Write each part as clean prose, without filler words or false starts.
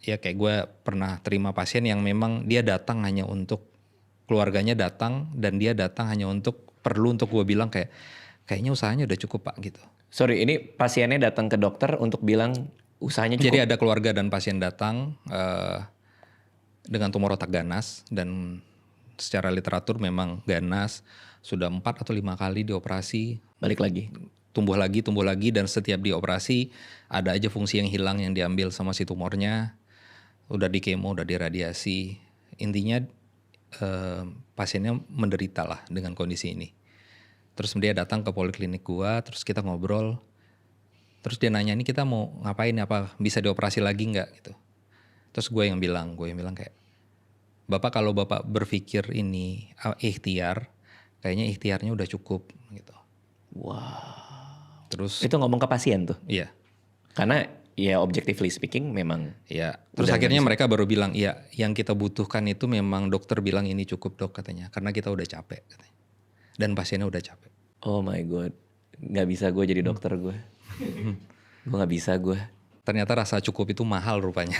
ya kayak gue pernah terima pasien yang memang dia datang hanya untuk keluarganya datang dan dia datang hanya perlu untuk gue bilang kayaknya usahanya udah cukup pak gitu. Sorry, ini pasiennya datang ke dokter untuk bilang usahanya cukup. Jadi ada keluarga dan pasien datang dengan tumor otak ganas dan secara literatur memang ganas sudah 4 atau 5 kali dioperasi. Balik lagi. Tumbuh lagi dan setiap dioperasi ada aja fungsi yang hilang yang diambil sama si tumornya. Udah di kemo, udah diradiasi. Intinya pasiennya menderita lah dengan kondisi ini. Terus dia datang ke poliklinik gua, terus kita ngobrol. Terus dia nanya, ini kita mau ngapain, apa bisa dioperasi lagi nggak gitu. Terus gue yang bilang kayak, Bapak kalau Bapak berpikir ini ikhtiar, kayaknya ikhtiarnya udah cukup gitu. Wow. Terus itu ngomong ke pasien tuh? Iya. Karena ya objectively speaking memang. Iya. Terus akhirnya mereka baru bilang, iya yang kita butuhkan itu memang dokter bilang ini cukup dok katanya. Karena kita udah capek katanya. Dan pasiennya udah capek. Oh my god. Gak bisa gue jadi dokter gue. Gue gak bisa gue. Ternyata rasa cukup itu mahal rupanya.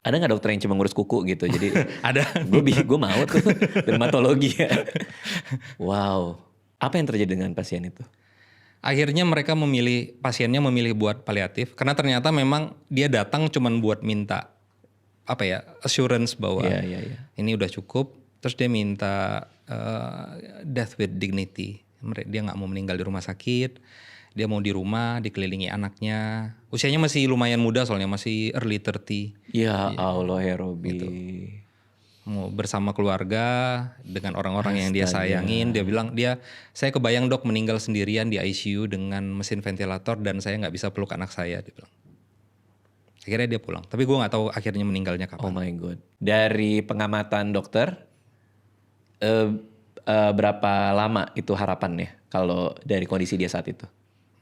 Ada gak dokter yang cuma ngurus kuku gitu? Jadi ada. Gue mau tuh dermatologi ya. Wow. Apa yang terjadi dengan pasien itu? Akhirnya pasiennya memilih buat paliatif. Karena ternyata memang dia datang cuma buat minta assurance bahwa ini udah cukup. Terus dia minta death with dignity. Dia gak mau meninggal di rumah sakit. Dia mau di rumah, dikelilingi anaknya. Usianya masih lumayan muda soalnya, masih early 30. Ya Allah ya Robi. Gitu. Mau bersama keluarga, dengan orang-orang yang dia sayangin. Dia bilang, saya kebayang dok meninggal sendirian di ICU dengan mesin ventilator dan saya gak bisa peluk anak saya. Dia bilang. Akhirnya dia pulang. Tapi gue gak tahu akhirnya meninggalnya kapan. Oh my god. Dari pengamatan dokter, berapa lama itu harapannya kalau dari kondisi dia saat itu?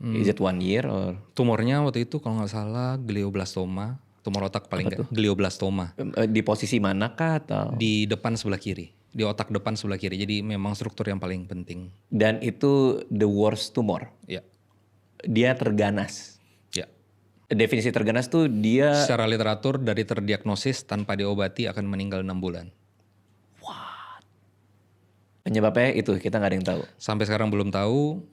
Is it 1 year or? Tumornya waktu itu kalau nggak salah glioblastoma, tumor otak paling glioblastoma. Di posisi manakah atau? Di depan sebelah kiri, di otak depan sebelah kiri. Jadi memang struktur yang paling penting. Dan itu the worst tumor. Ya. Dia terganas. Ya. Definisi terganas tuh dia. Secara literatur dari terdiagnosis tanpa diobati akan meninggal 6 bulan. What? Penyebabnya itu kita nggak ada yang tahu. Sampai sekarang belum tahu.